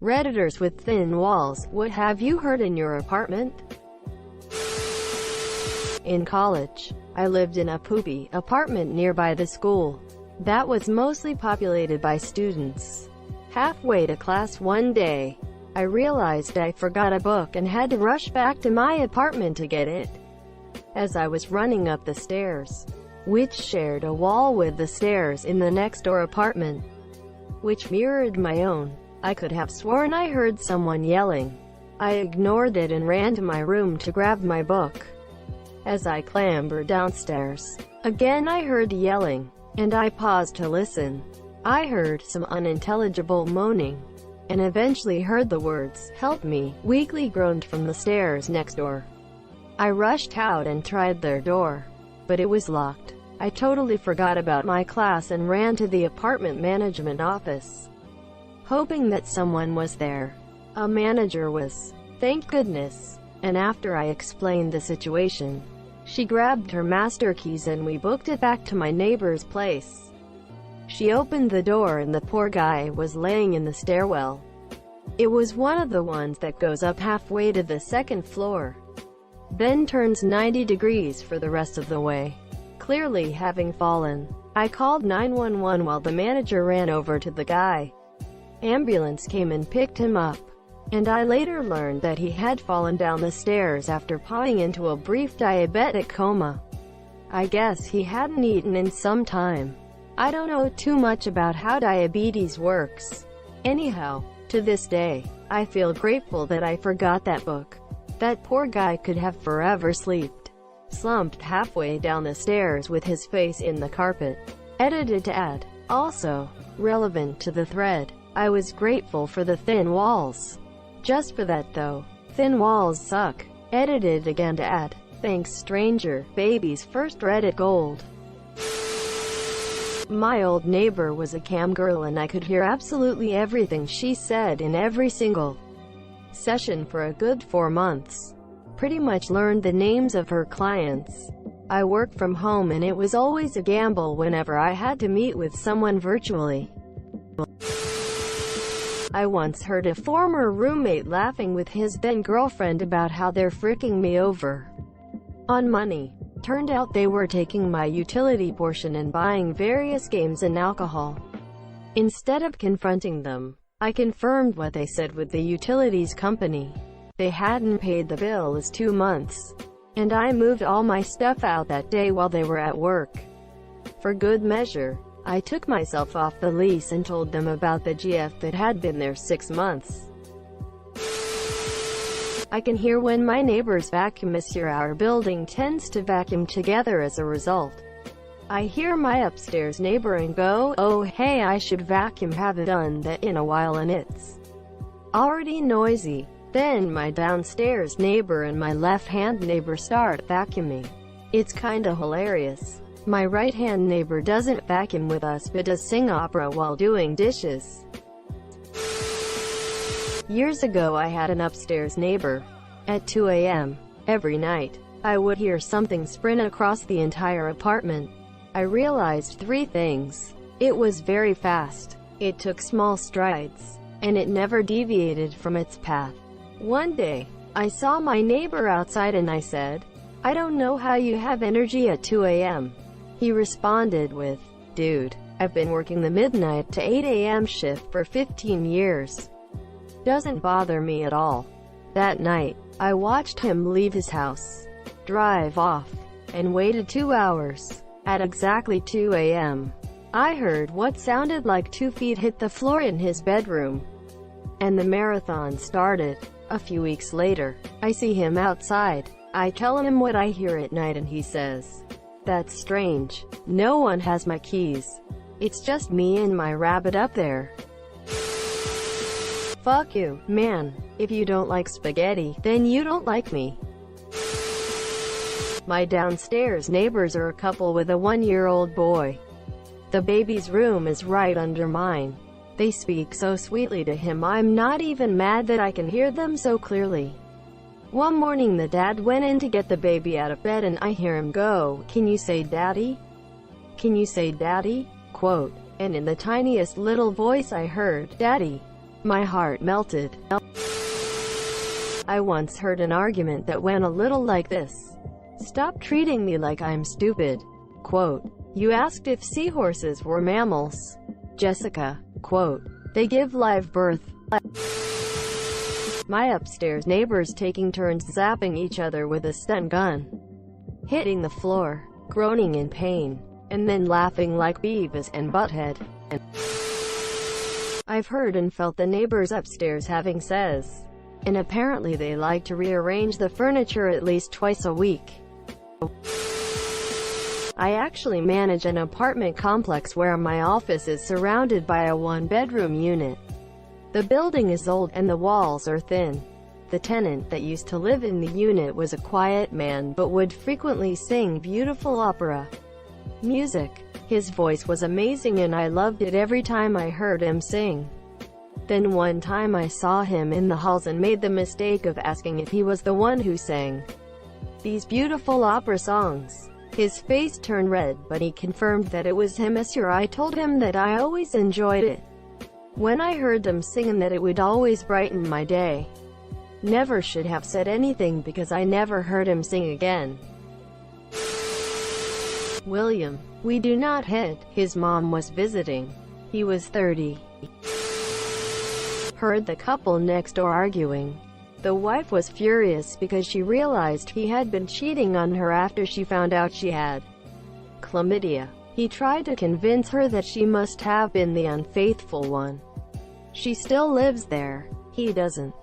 Redditors with thin walls. What have you heard in your apartment? In college, I lived in a poopy apartment nearby the school that was mostly populated by students. Halfway to class one day, I realized I forgot a book and had to rush back to my apartment to get it. As I was running up the stairs, which shared a wall with the stairs in the next door apartment, which mirrored my own, I could have sworn I heard someone yelling. I ignored it and ran to my room to grab my book. As I clambered downstairs, again I heard yelling, and I paused to listen. I heard some unintelligible moaning, and eventually heard the words, "Help me," weakly groaned from the stairs next door. I rushed out and tried their door, but it was locked. I totally forgot about my class and ran to the apartment management office, hoping that someone was there. A manager was, thank goodness, and after I explained the situation, she grabbed her master keys and we booked it back to my neighbor's place. She opened the door and the poor guy was laying in the stairwell. It was one of the ones that goes up halfway to the second floor, then turns 90 degrees for the rest of the way, clearly having fallen. I called 911 while the manager ran over to the guy. Ambulance came and picked him up, and I later learned that he had fallen down the stairs after falling into a brief diabetic coma. I guess he hadn't eaten in some time. I don't know too much about how diabetes works. Anyhow, to this day, I feel grateful that I forgot that book. That poor guy could have forever slumped halfway down the stairs with his face in the carpet. Edited to add. Also, relevant to the thread, I was grateful for the thin walls. Just for that though. Thin walls suck. Edited again to add. Thanks stranger. Baby's first Reddit gold. My old neighbor was a cam girl and I could hear absolutely everything she said in every single session for a good 4 months. Pretty much learned the names of her clients. I worked from home and it was always a gamble whenever I had to meet with someone virtually. I once heard a former roommate laughing with his then-girlfriend about how they're fricking me over on money. Turned out they were taking my utility portion and buying various games and alcohol. Instead of confronting them, I confirmed what they said with the utilities company. They hadn't paid the bill as 2 months, and I moved all my stuff out that day while they were at work. For good measure, I took myself off the lease and told them about the GF that had been there 6 months. I can hear when my neighbors vacuum. Monsieur, our building tends to vacuum together as a result. I hear my upstairs neighbor and go, oh hey, I should vacuum, haven't done that in a while and it's already noisy. Then my downstairs neighbor and my left-hand neighbor start vacuuming. It's kinda hilarious. My right-hand neighbor doesn't vacuum with us but does sing opera while doing dishes. Years ago I had an upstairs neighbor. At 2 a.m. every night, I would hear something sprint across the entire apartment. I realized 3 things. It was very fast, it took small strides, and it never deviated from its path. One day, I saw my neighbor outside and I said, I don't know how you have energy at 2 a.m. He responded with, dude, I've been working the midnight to 8 a.m. shift for 15 years. Doesn't bother me at all. That night, I watched him leave his house, drive off, and waited 2 hours. At exactly 2 a.m., I heard what sounded like 2 feet hit the floor in his bedroom, and the marathon started. A few weeks later, I see him outside. I tell him what I hear at night and he says, that's strange. No one has my keys. It's just me and my rabbit up there. Fuck you, man. If you don't like spaghetti, then you don't like me. My downstairs neighbors are a couple with a 1-year-old boy. The baby's room is right under mine. They speak so sweetly to him I'm not even mad that I can hear them so clearly. One morning the dad went in to get the baby out of bed and I hear him go, can you say daddy? Can you say daddy? Quote, and in the tiniest little voice I heard, daddy. My heart melted. I once heard an argument that went a little like this. Stop treating me like I'm stupid. Quote, you asked if seahorses were mammals. Jessica. Quote, they give live birth. My upstairs neighbors taking turns zapping each other with a stun gun, hitting the floor, groaning in pain, and then laughing like Beavis and Butthead. I've heard and felt the neighbors upstairs having sex, and apparently they like to rearrange the furniture at least twice a week. I actually manage an apartment complex where my office is surrounded by a one-bedroom unit. The building is old and the walls are thin. The tenant that used to live in the unit was a quiet man but would frequently sing beautiful opera music. His voice was amazing and I loved it every time I heard him sing. Then one time I saw him in the halls and made the mistake of asking if he was the one who sang these beautiful opera songs. His face turned red, but he confirmed that it was him. Monsieur, I told him that I always enjoyed it when I heard them sing and that it would always brighten my day. Never should have said anything because I never heard him sing again. William. We do not hit. His mom was visiting. He was 30. Heard the couple next door arguing. The wife was furious because she realized he had been cheating on her after she found out she had chlamydia. He tried to convince her that she must have been the unfaithful one. She still lives there. He doesn't.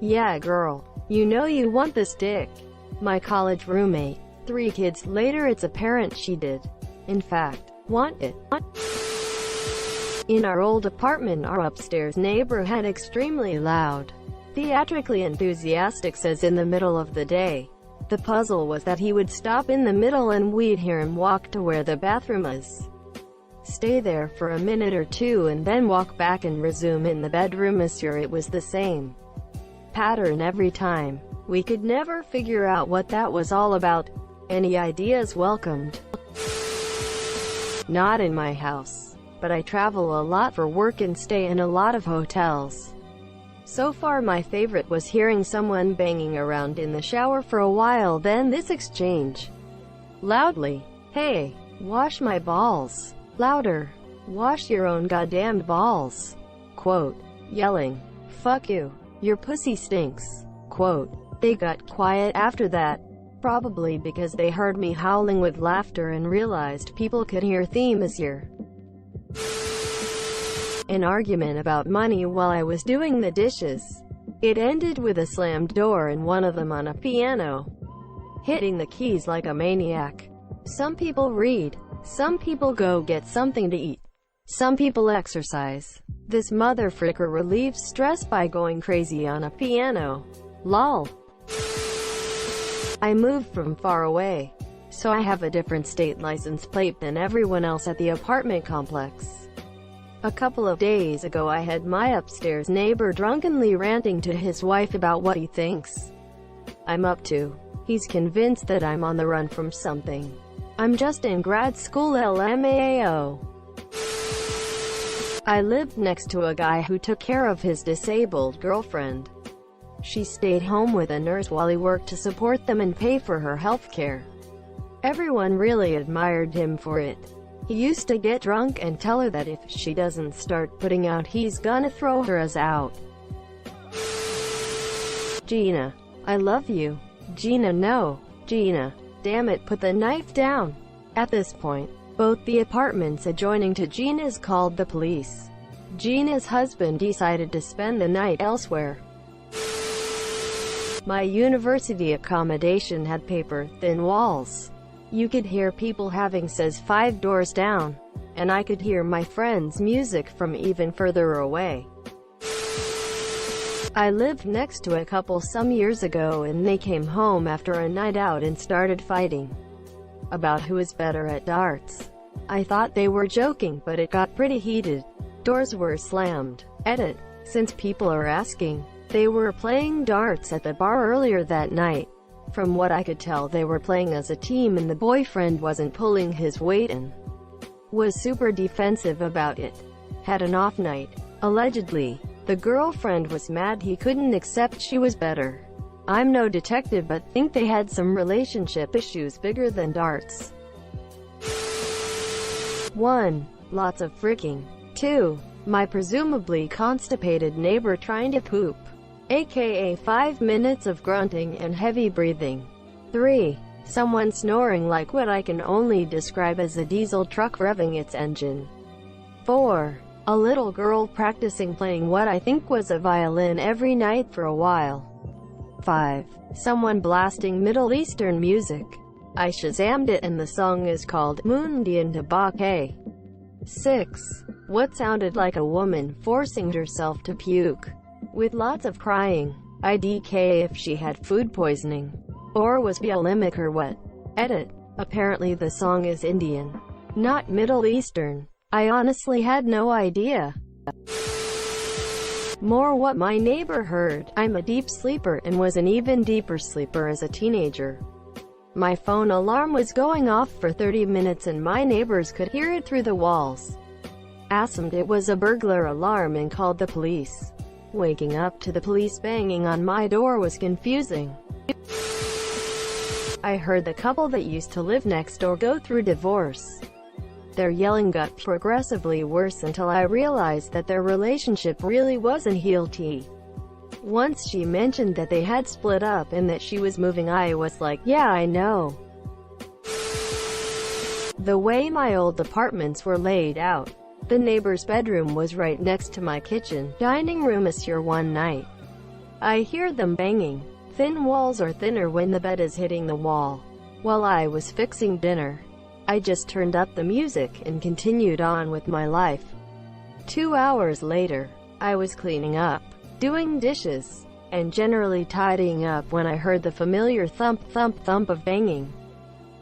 Yeah, girl. You know you want this dick. My college roommate. 3 kids later it's apparent she did, in fact, want it. In our old apartment, our upstairs neighbor had extremely loud, theatrically enthusiastic says in the middle of the day. The puzzle was that he would stop in the middle and we'd hear him walk to where the bathroom is, stay there for a minute or two and then walk back and resume in the bedroom. Monsieur, it was the same pattern every time. We could never figure out what that was all about. Any ideas welcomed. Not in my house, but I travel a lot for work and stay in a lot of hotels. So far my favorite was hearing someone banging around in the shower for a while, then this exchange. Loudly. Hey, wash my balls. Louder. Wash your own goddamned balls. Quote. Yelling. Fuck you. Your pussy stinks. Quote. They got quiet after that. Probably because they heard me howling with laughter and realized people could hear Monsieur. An argument about money while I was doing the dishes. It ended with a slammed door and one of them on a piano, hitting the keys like a maniac. Some people read. Some people go get something to eat. Some people exercise. This motherfricker relieves stress by going crazy on a piano. Lol. I moved from far away, so I have a different state license plate than everyone else at the apartment complex. A couple of days ago I had my upstairs neighbor drunkenly ranting to his wife about what he thinks I'm up to. He's convinced that I'm on the run from something. I'm just in grad school, LMAO. I lived next to a guy who took care of his disabled girlfriend. She stayed home with a nurse while he worked to support them and pay for her health care. Everyone really admired him for it. He used to get drunk and tell her that if she doesn't start putting out, he's gonna throw her ass out. Gina. I love you. Gina, no. Gina. Damn it, put the knife down. At this point, both the apartments adjoining to Gina's called the police. Gina's husband decided to spend the night elsewhere. My university accommodation had paper-thin walls. You could hear people having sex 5 doors down, and I could hear my friends' music from even further away. I lived next to a couple some years ago and they came home after a night out and started fighting about who is better at darts. I thought they were joking, but it got pretty heated. Doors were slammed. Edit. Since people are asking, they were playing darts at the bar earlier that night. From what I could tell, they were playing as a team and the boyfriend wasn't pulling his weight and was super defensive about it. Had an off night. Allegedly, the girlfriend was mad he couldn't accept she was better. I'm no detective but think they had some relationship issues bigger than darts. 1. Lots of freaking. 2. My presumably constipated neighbor trying to poop, aka 5 minutes of grunting and heavy breathing. 3. Someone snoring like what I can only describe as a diesel truck revving its engine. 4. A little girl practicing playing what I think was a violin every night for a while. 5. Someone blasting Middle Eastern music. I Shazammed it and the song is called Mundian Tabake. 6. What sounded like a woman forcing herself to puke, with lots of crying. IDK if she had food poisoning, or was bulimic or what. Edit. Apparently the song is Indian, not Middle Eastern. I honestly had no idea. More what my neighbor heard. I'm a deep sleeper and was an even deeper sleeper as a teenager. My phone alarm was going off for 30 minutes and my neighbors could hear it through the walls. Assumed it was a burglar alarm and called the police. Waking up to the police banging on my door was confusing. I heard the couple that used to live next door go through divorce. Their yelling got progressively worse until I realized that their relationship really wasn't healthy. Once she mentioned that they had split up and that she was moving, I was like, yeah, I know. The way my old apartments were laid out, the neighbor's bedroom was right next to my kitchen, dining room. One night, I hear them banging. Thin walls are thinner when the bed is hitting the wall. While I was fixing dinner, I just turned up the music and continued on with my life. 2 hours later, I was cleaning up, doing dishes, and generally tidying up when I heard the familiar thump thump thump of banging.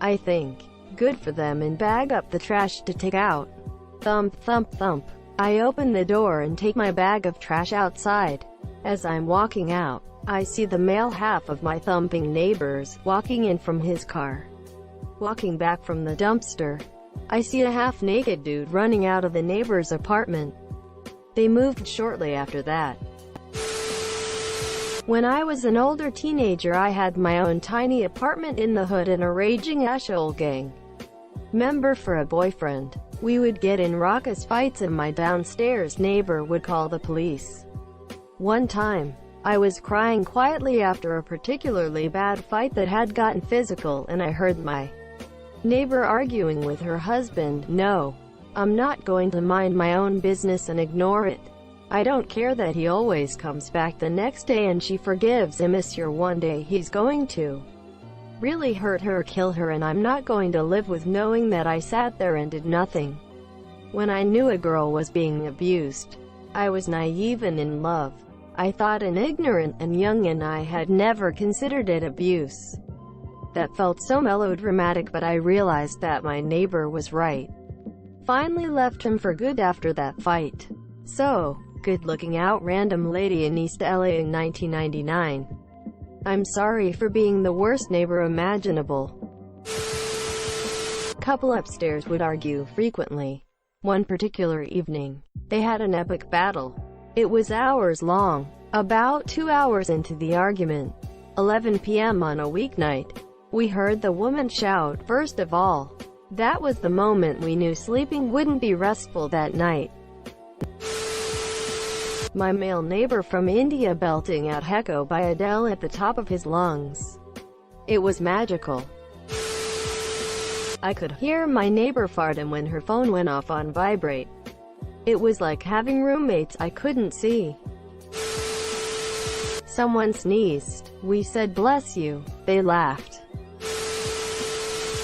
I think, good for them, and bag up the trash to take out. Thump thump thump. I open the door and take my bag of trash outside. As I'm walking out, I see the male half of my thumping neighbors walking in from his car. Walking back from the dumpster, I see a half-naked dude running out of the neighbor's apartment. They moved shortly after that. When I was an older teenager, I had my own tiny apartment in the hood and a raging Ashole gang member for a boyfriend. We would get in raucous fights and my downstairs neighbor would call the police. One time, I was crying quietly after a particularly bad fight that had gotten physical, and I heard my neighbor arguing with her husband. No, I'm not going to mind my own business and ignore it. I don't care that he always comes back the next day and she forgives him. One day he's going to really hurt her or kill her, and I'm not going to live with knowing that I sat there and did nothing. When I knew a girl was being abused, I was naive and in love. I thought and ignorant and young, and I had never considered it abuse. That felt so melodramatic, but I realized that my neighbor was right. Finally left him for good after that fight. So, good looking out random lady in East LA in 1999. I'm sorry for being the worst neighbor imaginable. Couple upstairs would argue frequently. One particular evening, they had an epic battle. It was hours long. About 2 hours into the argument, 11 p.m. on a weeknight, we heard the woman shout, "First of all." That was the moment we knew sleeping wouldn't be restful that night. My male neighbor from India belting out "Hecko" by Adele at the top of his lungs. It was magical. I could hear my neighbor farting when her phone went off on vibrate. It was like having roommates I couldn't see. Someone sneezed. We said, "Bless you." They laughed.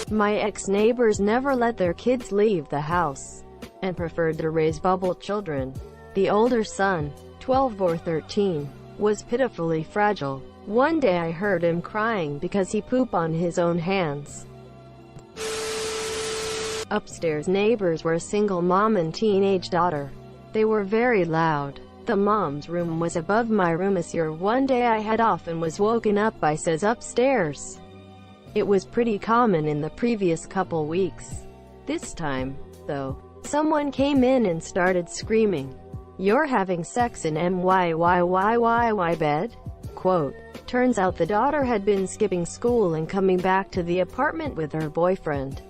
My ex-neighbors never let their kids leave the house, and preferred to raise bubble children. The older son, 12 or 13, was pitifully fragile. One day I heard him crying because he pooped on his own hands. Upstairs neighbors were a single mom and teenage daughter. They were very loud. The mom's room was above my room. One day I had off and was woken up by says upstairs. It was pretty common in the previous couple weeks. This time, though, someone came in and started screaming. You're having sex in MYYYYY bed? Quote. Turns out the daughter had been skipping school and coming back to the apartment with her boyfriend.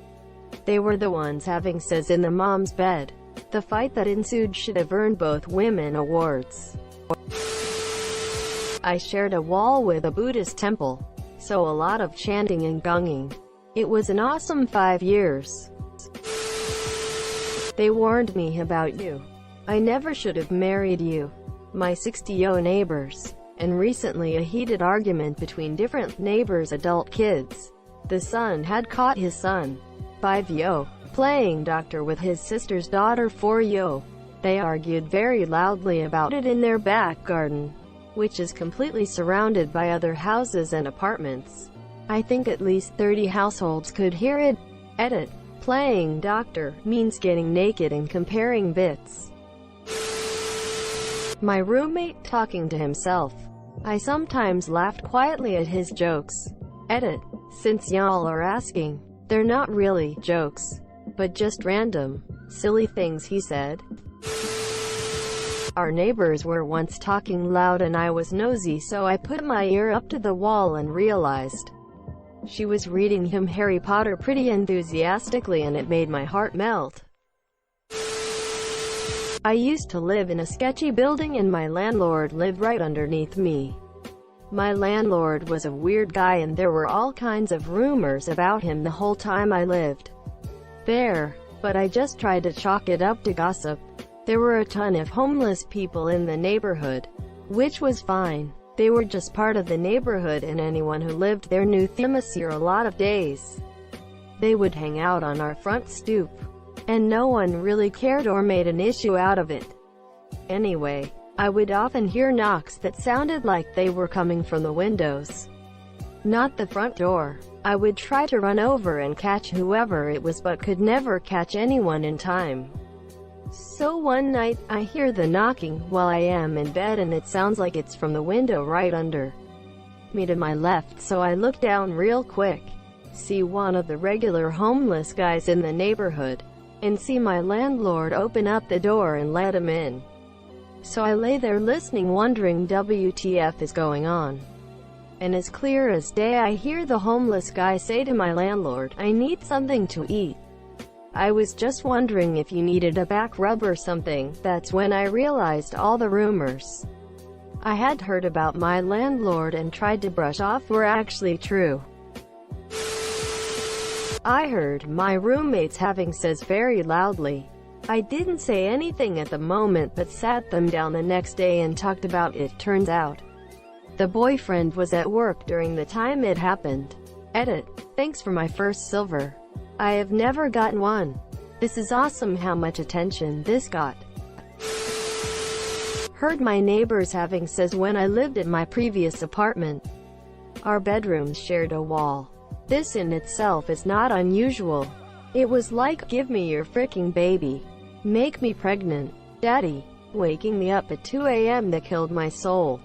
They were the ones having sex in the mom's bed. The fight that ensued should have earned both women awards. I shared a wall with a Buddhist temple, so a lot of chanting and gonging. It was an awesome 5 years. They warned me about you. I never should have married you. My 60-yo neighbors. And recently a heated argument between different neighbors' adult kids. The son had caught his son, 5-yo, playing doctor with his sister's daughter, 4-yo. They argued very loudly about it in their back garden, which is completely surrounded by other houses and apartments. I think at least 30 households could hear it. Edit. Playing doctor means getting naked and comparing bits. My roommate talking to himself. I sometimes laughed quietly at his jokes. Edit. Since y'all are asking, they're not really jokes, but just random, silly things he said. Our neighbors were once talking loud and I was nosy, so I put my ear up to the wall and realized she was reading him Harry Potter pretty enthusiastically, and it made my heart melt. I used to live in a sketchy building and my landlord lived right underneath me. My landlord was a weird guy and there were all kinds of rumors about him the whole time I lived there, but I just tried to chalk it up to gossip. There were a ton of homeless people in the neighborhood, which was fine. They were just part of the neighborhood and anyone who lived there knew them a lot of days. They would hang out on our front stoop, and no one really cared or made an issue out of it. Anyway, I would often hear knocks that sounded like they were coming from the windows, not the front door. I would try to run over and catch whoever it was but could never catch anyone in time. So one night, I hear the knocking while I am in bed and it sounds like it's from the window right under me to my left, so I look down real quick, see one of the regular homeless guys in the neighborhood, and see my landlord open up the door and let him in. So I lay there listening, wondering WTF is going on. And as clear as day I hear the homeless guy say to my landlord, "I need something to eat. I was just wondering if you needed a back rub or something." That's when I realized all the rumors I had heard about my landlord and tried to brush off were actually true. I heard my roommates having sex very loudly. I didn't say anything at the moment but sat them down the next day and talked about it. Turns out the boyfriend was at work during the time it happened. Edit. Thanks for my first silver. I have never gotten one. This is awesome how much attention this got. Heard my neighbors having sex when I lived in my previous apartment. Our bedrooms shared a wall. This in itself is not unusual. It was like, "Give me your freaking baby. Make me pregnant, Daddy," waking me up at 2 a.m. that killed my soul.